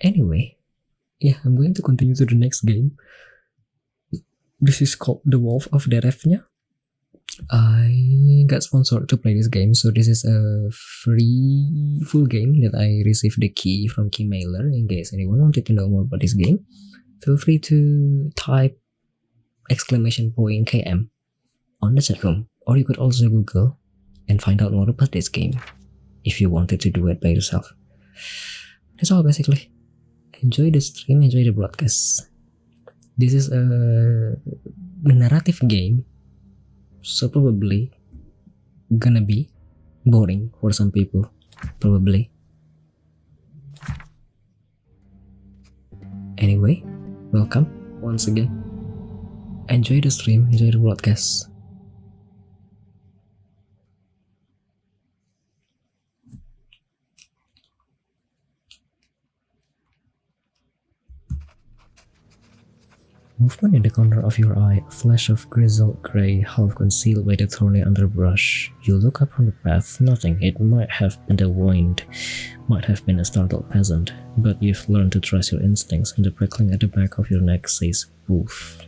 Anyway, yeah, I'm going to continue to the next game. This is called The Wolf of Derevnya. I got sponsored to play this game, so this is a free full game that I received the key from Keymailer. In case anyone wanted to know more about this game, feel free to type !KM on the chat room, or you could also Google and find out more about this game if you wanted to do it by yourself. That's all basically. Enjoy the stream, enjoy the broadcast. This is a narrative game, so probably gonna be boring for some people, probably. Anyway, welcome once again. Enjoy the stream, enjoy the broadcast. Movement in the corner of your eye, a flash of grizzled grey, half concealed by the thorny underbrush. You look up from the path, nothing. It might have been the wind, might have been a startled peasant, but you've learned to trust your instincts, and the prickling at the back of your neck says woof.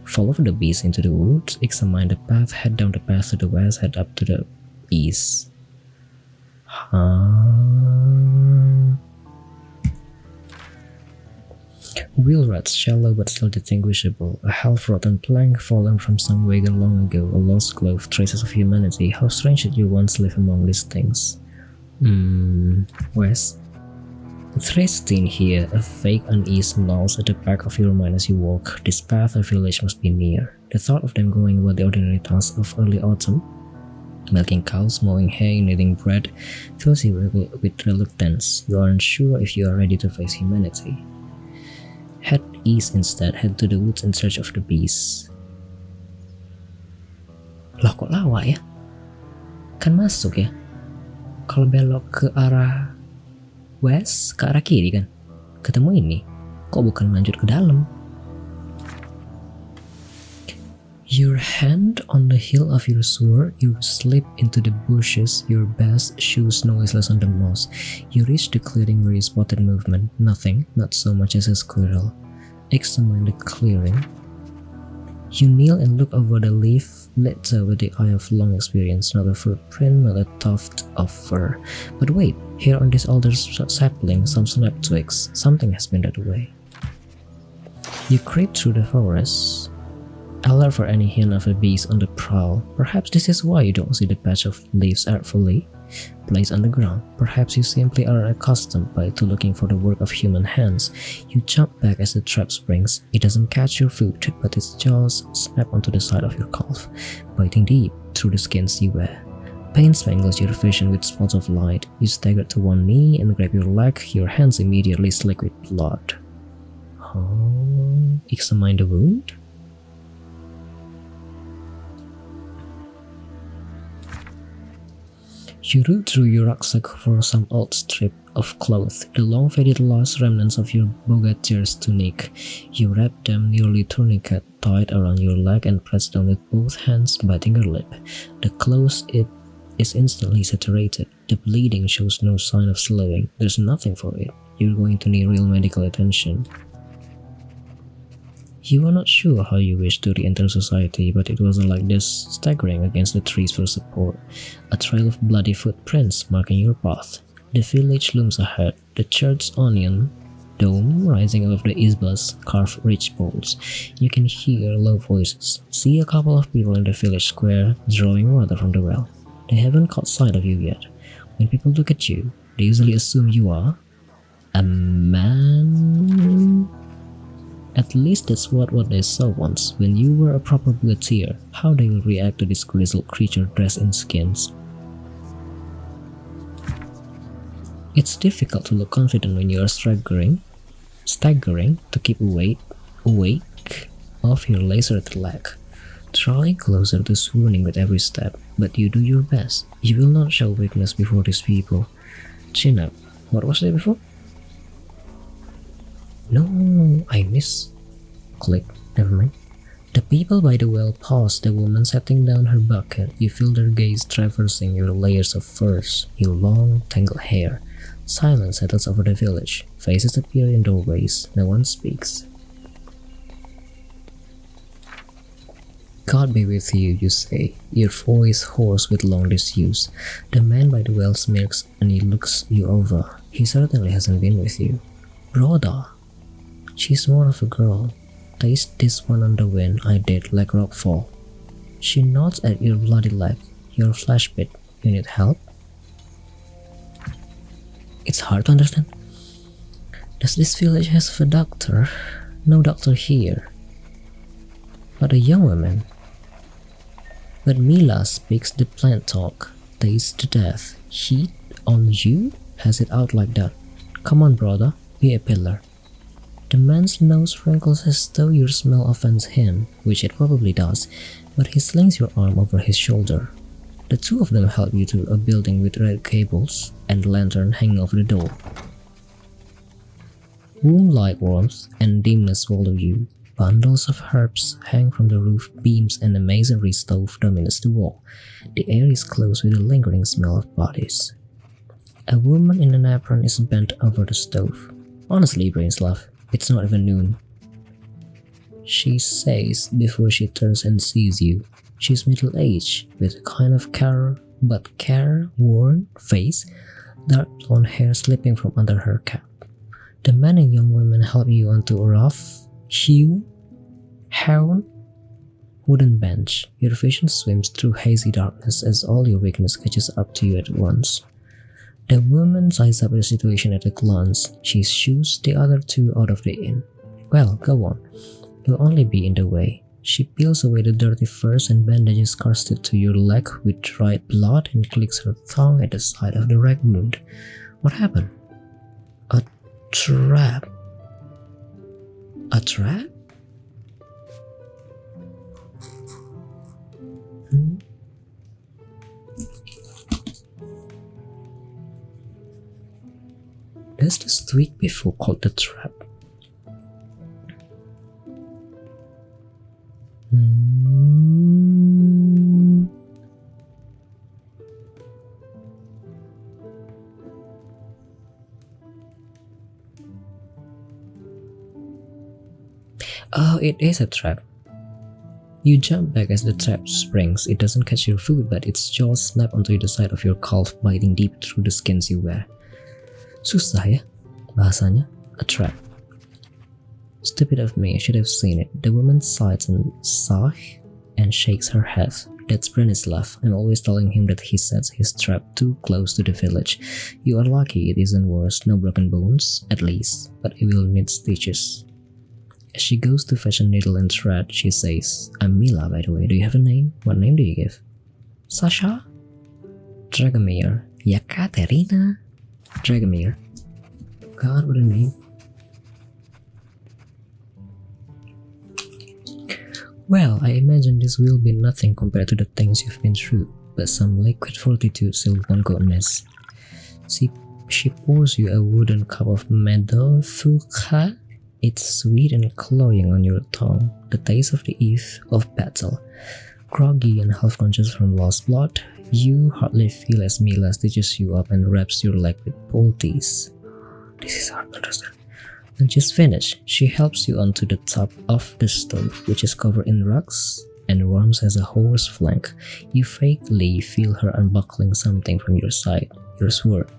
Follow the beast into the woods, examine the path, head down the path to the west, head up to the east. Wheel ruts, shallow but still distinguishable, a half-rotten plank fallen from some wagon long ago, a lost glove, traces of humanity. How strange that you once lived among these things. Wes? It's Tristin here, a vague unease gnaws at the back of your mind as you walk. This path or village must be near. The thought of them going about the ordinary tasks of early autumn, milking cows, mowing hay, kneading bread, fills you with reluctance. You aren't sure if you are ready to face humanity. Head east instead, head to the woods in search of the beast. Loh kok lawak ya? Kan masuk ya? Kalau belok ke arah west, ke arah kiri kan? Ketemu ini. Kok bukan lanjut ke dalam? Your hand on the hill of your sword, you slip into the bushes, your best shoes noiseless on the moss. You reach the clearing where you spotted movement. Nothing, not so much as a squirrel. Examine the clearing. You kneel and look over the leaf, litter with the eye of long experience. Not a footprint, not a tuft of fur. But wait, here on this older sapling, some snapped twigs. Something has been that way. You creep through the forest, alert for any hint of a beast on the prowl. Perhaps this is why you don't see the patch of leaves artfully placed on the ground. Perhaps you simply are accustomed to looking for the work of human hands. You jump back as the trap springs. It doesn't catch your foot, but its jaws snap onto the side of your calf, biting deep through the skins you wear. Pain spangles your vision with spots of light. You stagger to one knee and grab your leg. Your hands immediately slick with blood. Examine the wound. You root through your rucksack for some old strip of cloth, the long faded last remnants of your bogatier's tunic. You wrap them nearly tourniquet tied around your leg and press down with both hands, biting your lip. The close is instantly saturated. The bleeding shows no sign of slowing. There's nothing for it. You're going to need real medical attention. You are not sure how you wish to re-enter society, but it wasn't like this, staggering against the trees for support. A trail of bloody footprints marking your path. The village looms ahead, the church's onion dome rising above the isba's carved ridgepoles. You can hear low voices. See a couple of people in the village square drawing water from the well. They haven't caught sight of you yet. When people look at you, they usually assume you are a man. At least that's what they saw once, when you were a proper bootier. How they will react to this grizzled creature dressed in skins. It's difficult to look confident when you are staggering to keep awake off your lacered leg. Drawing closer to swooning with every step, but you do your best. You will not show weakness before these people. Chin up. What was there before? No, I miss. Click, never mind. The people by the well pause, the woman setting down her bucket. You feel their gaze traversing your layers of furs, your long, tangled hair. Silence settles over the village. Faces appear in doorways. No one speaks. God be with you, you say, your voice hoarse with long disuse. The man by the well smirks and he looks you over. He certainly hasn't been with you. Rhoda! She's more of a girl. Taste this one on the wind I did like rock fall. She nods at your bloody leg. Your flesh bit. You need help? It's hard to understand. Does this village have a doctor? No doctor here. But a young woman. But Mila speaks the plant talk. Taste to death. Heat on you? Has it out like that. Come on, brother. Be a pillar. The man's nose wrinkles as though your smell offends him, which it probably does, but he slings your arm over his shoulder. The two of them help you to a building with red cables and a lantern hanging over the door. Womb-like warmth and dimness swallow you. Bundles of herbs hang from the roof beams and a masonry stove dominates the wall. The air is close with a lingering smell of bodies. A woman in an apron is bent over the stove. Honestly, Brainslav, it's not even noon. She says before she turns and sees you. She's middle-aged, with a kind of careworn face, dark blonde hair slipping from under her cap. The man and young woman help you onto a rough-hewn wooden bench. Your vision swims through hazy darkness as all your weakness catches up to you at once. The woman sizes up the situation at a glance. She shoos the other two out of the inn. Well, go on. You'll only be in the way. She peels away the dirty furs and bandages casted to your leg with dried blood and clicks her tongue at the side of the rag wound. What happened? A trap. A trap? There's this tweak before called the trap. Oh, it is a trap. You jump back as the trap springs. It doesn't catch your foot, but its jaws snap onto the side of your calf, biting deep through the skins you wear. Susah ya bahasanya, a trap. Stupid of me, I should have seen it. The woman sighs and shakes her head. That's Branislav. I'm always telling him that he sets his trap too close to the village. You are lucky it isn't worse, no broken bones, at least, but it will need stitches. As she goes to fetch a needle and thread, she says, I'm Mila, by the way. Do you have a name? What name do you give? Sasha? Dragomir. Yekaterina? Dragomir. God, what a name. Well, I imagine this will be nothing compared to the things you've been through, but some liquid fortitude still won't go amiss. She pours you a wooden cup of medofuka. It's sweet and cloying on your tongue, the taste of the eve of battle. Groggy and half-conscious from lost blood, you hardly feel as Mila stitches you up and wraps your leg with poultice. This is hard to understand. And just finished, she helps you onto the top of the stove, which is covered in rugs and warms as a horse flank. You vaguely feel her unbuckling something from your side, your sword.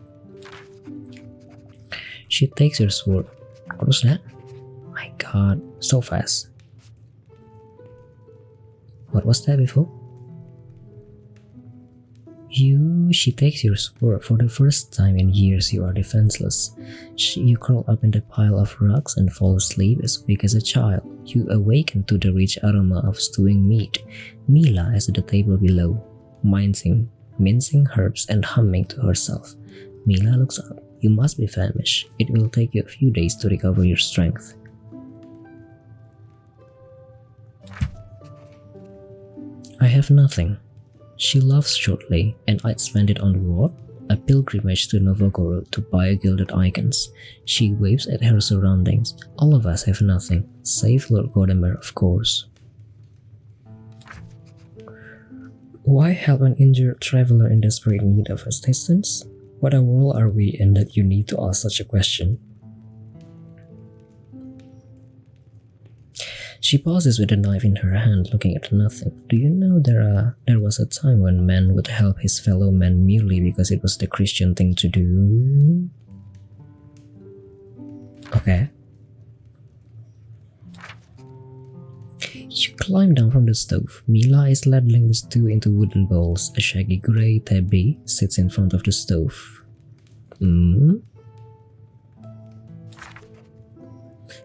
She takes your sword. What was that? My god, so fast. What was that before? She takes your sword. For the first time in years, you are defenseless. You curl up in the pile of rugs and fall asleep as weak as a child. You awaken to the rich aroma of stewing meat. Mila is at the table below, mincing herbs and humming to herself. Mila looks up. You must be famished. It will take you a few days to recover your strength. I have nothing. She laughs shortly, and I'd spend it on what? A pilgrimage to Novgorod to buy gilded icons. She waves at her surroundings. All of us have nothing, save Lord Godamer, of course. Why help an injured traveler in desperate need of assistance? What a world are we in that you need to ask such a question? She pauses with a knife in her hand, looking at nothing. Do you know there was a time when man would help his fellow man merely because it was the Christian thing to do? Okay. You climb down from the stove. Mila is ladling the stew into wooden bowls. A shaggy grey tabby sits in front of the stove.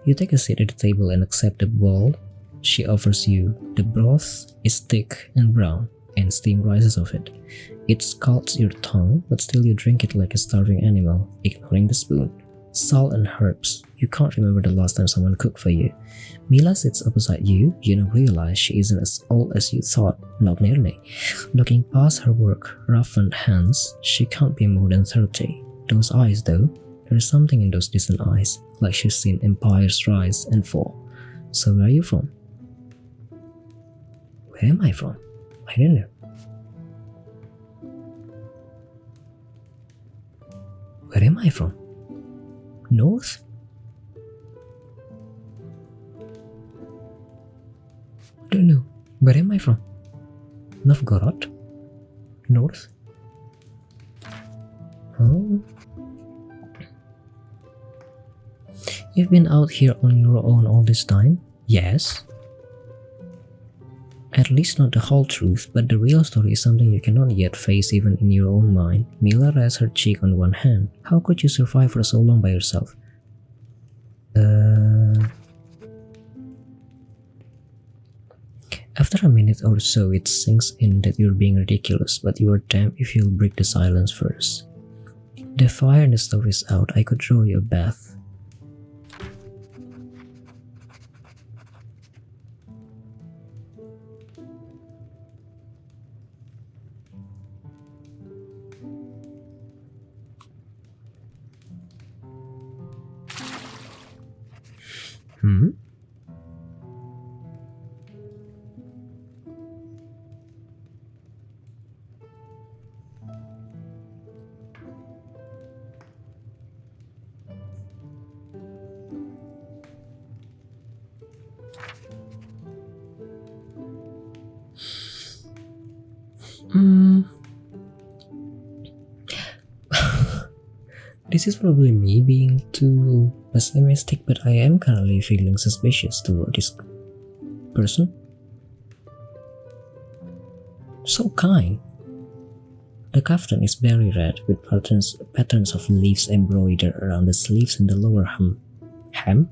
You take a seat at the table and accept the bowl she offers you. The broth is thick and brown, and steam rises off it. It scalds your tongue, but still you drink it like a starving animal, ignoring the spoon. Salt and herbs. You can't remember the last time someone cooked for you. Mila sits opposite you. You now realize she isn't as old as you thought, not nearly. Looking past her work, roughened hands, she can't be more than 30. Those eyes, though, there's something in those distant eyes, like she's seen empires rise and fall. So where are you from? Where am I from? I don't know. Where am I from? North? I don't know. Where am I from? Novgorod? North? Oh. You've been out here on your own all this time? Yes. At least not the whole truth, but the real story is something you cannot yet face even in your own mind. Mila rests her cheek on one hand. How could you survive for so long by yourself? After a minute or so, it sinks in that you're being ridiculous, but you are damned if you'll break the silence first. The fire in the stove is out. I could draw you a bath. This is probably me being too pessimistic, but I am currently feeling suspicious toward this person. So kind. The kaftan is berry red with patterns of leaves embroidered around the sleeves and the lower hem. Hem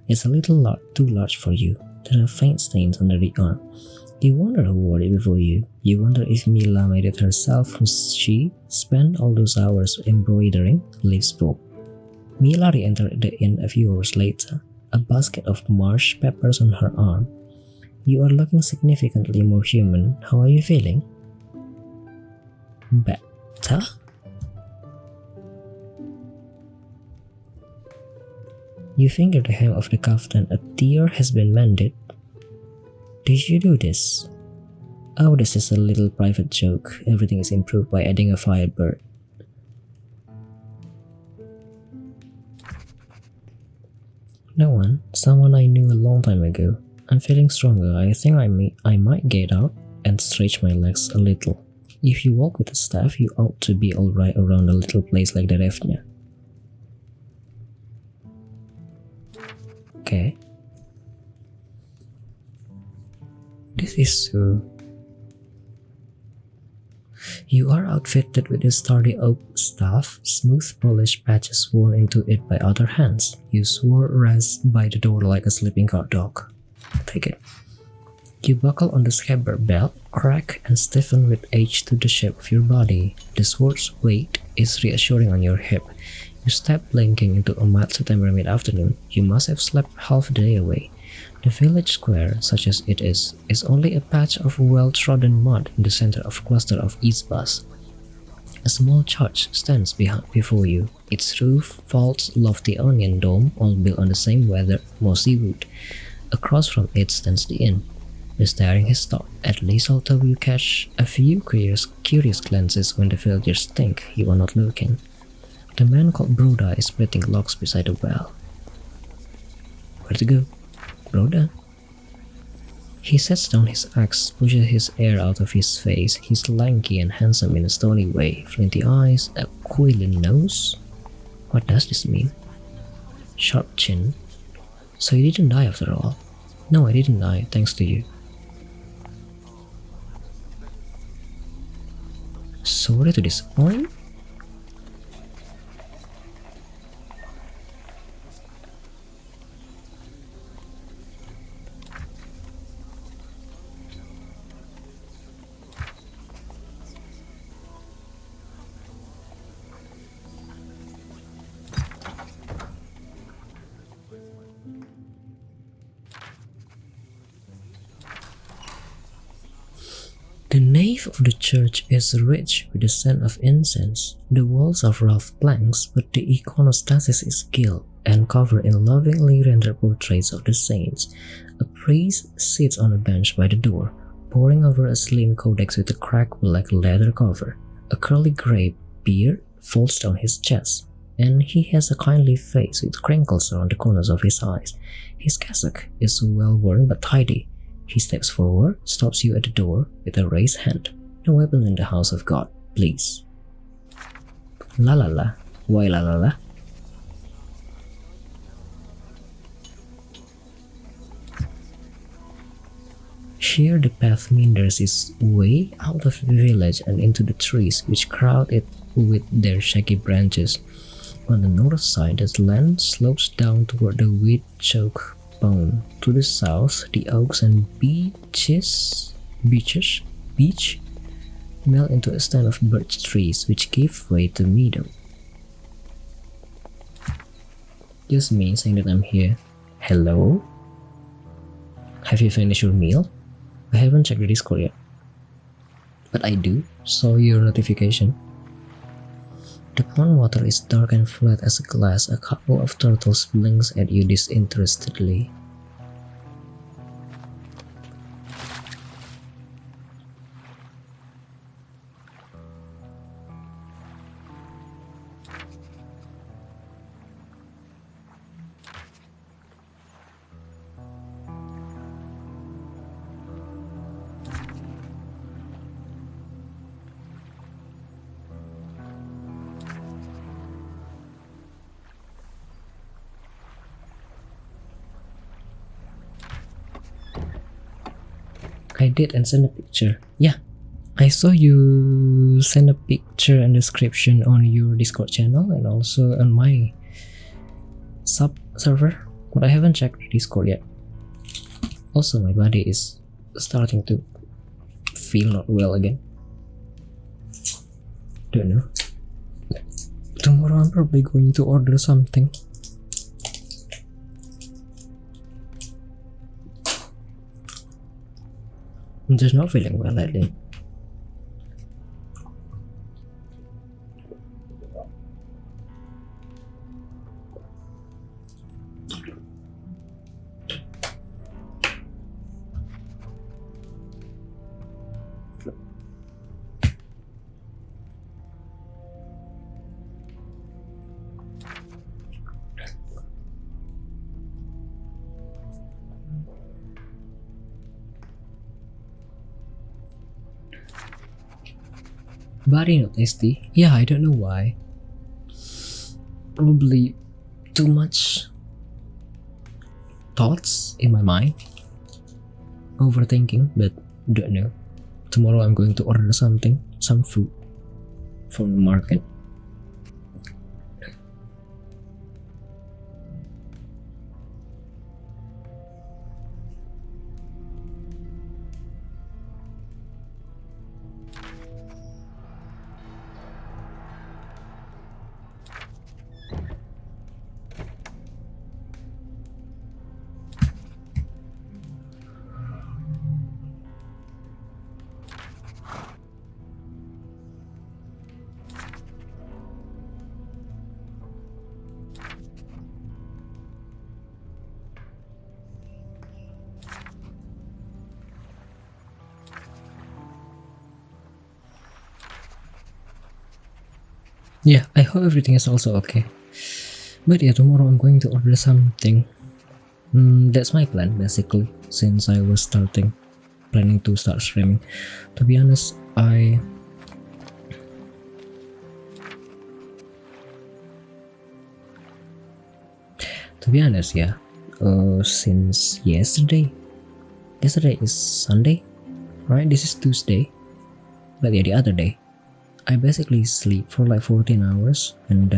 is a little too large for you. There are faint stains under the arm. You wonder who wore it before you. You wonder if Mila made it herself, who she spent all those hours embroidering. Leaf spoke. Mila re-entered the inn a few hours later, a basket of marsh peppers on her arm. You are looking significantly more human. How are you feeling? Better? You finger the hem of the kaftan. A tear has been mended. Did you do this? Oh, this is a little private joke. Everything is improved by adding a firebird. No one. Someone I knew a long time ago. I'm feeling stronger. I think I might get out and stretch my legs a little. If you walk with a staff, you ought to be alright around a little place like Derevnya. Okay. This is so... You are outfitted with a sturdy oak staff, smooth polished patches worn into it by other hands. You swore rest by the door like a sleeping guard dog. Take it. You buckle on the scabbard belt, crack and stiffen with age to the shape of your body. The sword's weight is reassuring on your hip. You step blinking into a mild September mid-afternoon. You must have slept half the day away. The village square, such as it is only a patch of well-trodden mud in the center of a cluster of izbas. A small church stands before you. Its roof vaults lofty onion dome, all built on the same weathered, mossy wood. Across from it stands the inn. The staring has stopped, at least although you catch a few curious glances when the villagers think you are not looking. The man called Broda is splitting logs beside the well. Where to go? Broda? He sets down his axe, pushes his hair out of his face. He's lanky and handsome in a stony way, flinty eyes, a aquiline nose. What does this mean? Sharp chin. So you didn't die after all? No, I didn't die, thanks to you. Sorry to disappoint? The nave of the church is rich with the scent of incense. The walls are rough planks, but the iconostasis is gilt and covered in lovingly rendered portraits of the saints. A priest sits on a bench by the door, poring over a slim codex with a cracked black leather cover. A curly grey beard folds down his chest, and he has a kindly face with crinkles around the corners of his eyes. His cassock is well worn but tidy. He steps forward, stops you at the door with a raised hand. No weapon in the house of God, please. La la la. Why la la la? Here the path meanders its way out of the village and into the trees which crowd it with their shaggy branches. On the north side, the land slopes down toward the weed-choked pond. To the south, the oaks and beech melt into a stand of birch trees which give way to meadow. Just me saying that I'm here. Hello? Have you finished your meal? I haven't checked the Discord yet. But I saw your notification. The pond water is dark and flat as glass. A couple of turtles blinks at you disinterestedly. I did and sent a picture. Yeah, I saw you send a picture and description on your Discord channel and also on my sub server, but I haven't checked the Discord yet. Also, my body is starting to feel not well again. Don't know. Tomorrow I'm probably going to order something. I'm just not feeling well lately. Body not tasty. Yeah, I don't know why. Probably too much thoughts in my mind. Overthinking, but don't know. Tomorrow I'm going to order something, some food from the market. Yeah, I hope everything is also okay. But yeah, tomorrow I'm going to order something. That's my plan basically, since I was planning to start streaming. To be honest, yeah, since yesterday is Sunday, right? This is Tuesday, but yeah, the other day, I basically sleep for like 14 hours, and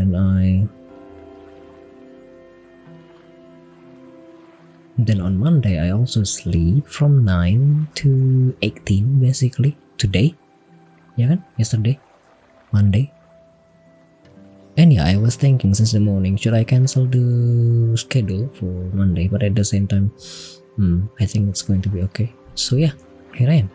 then on Monday I also sleep from 9 to 18 basically today, yeah kan? Yesterday, Monday. And yeah, I was thinking since the morning, should I cancel the schedule for Monday? But at the same time, I think it's going to be okay. So yeah, here I am.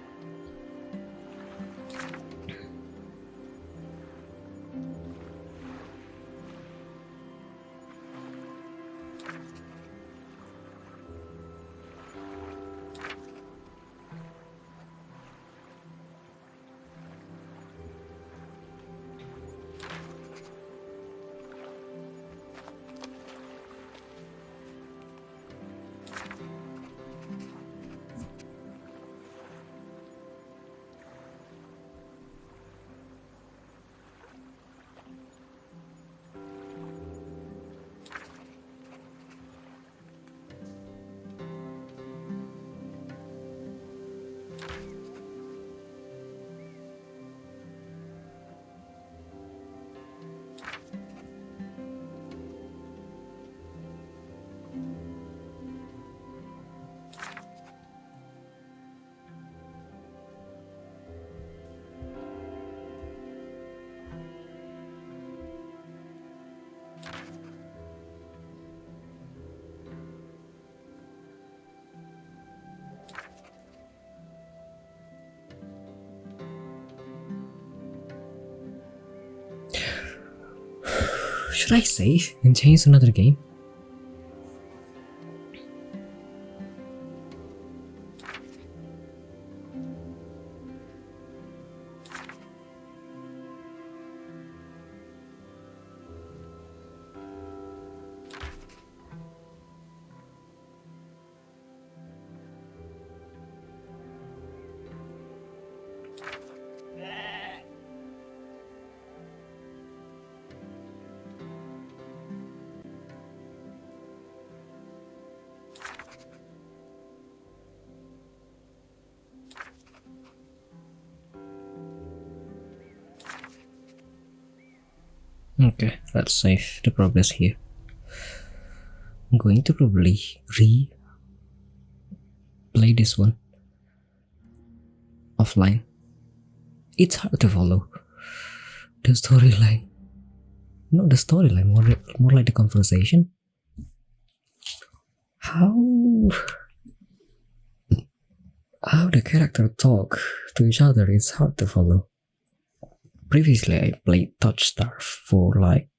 Should I save and change another game? Okay, let's save the progress here. I'm going to probably replay this one offline. It's hard to follow the storyline. Not the storyline, more like the conversation. How how the character talk to each other is hard to follow. Previously, I played Touchstar for like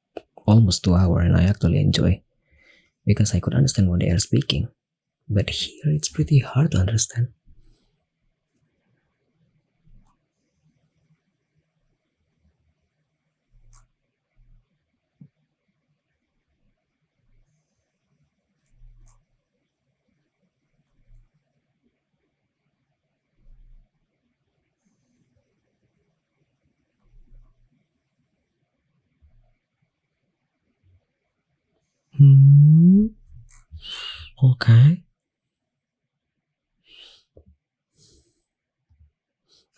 almost 2 hours, and I actually enjoy because I could understand what they are speaking. But here, it's pretty hard to understand. Hmm. Okay.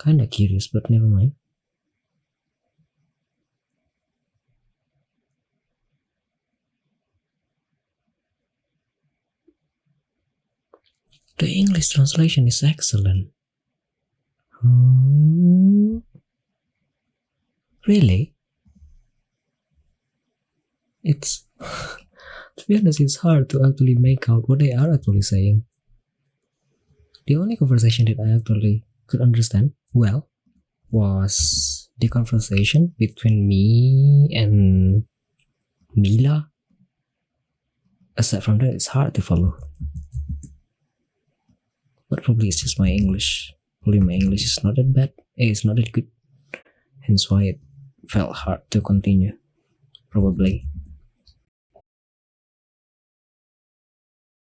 Kinda curious, but never mind. The English translation is excellent. Hmm. Really? It's to be honest, it's hard to actually make out what they are actually saying. The only conversation that I actually could understand well was the conversation between me and Mila. Aside from that, it's hard to follow. But probably it's just my English. Probably my English is not that bad. It's not that good. Hence why it felt hard to continue. probably.